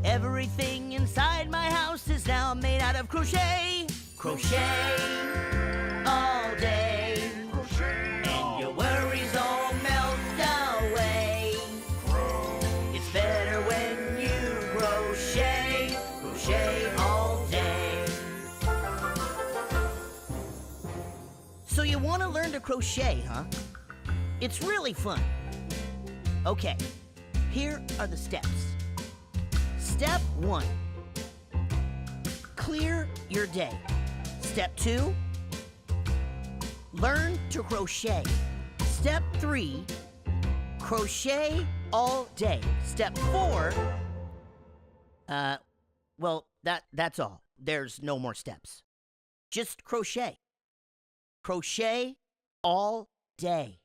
Everything inside my house is now made out of crochet. Crochet all day. Crochet And your worries all melt away. It's better when you crochet. Crochet all day. So you want to learn to crochet, huh? It's really fun. Okay, here are the steps. Step 1, clear your day. Step 2, learn to crochet. Step 3, crochet all day. Step 4, well, that's all. There's no more steps. Just crochet. Crochet all day.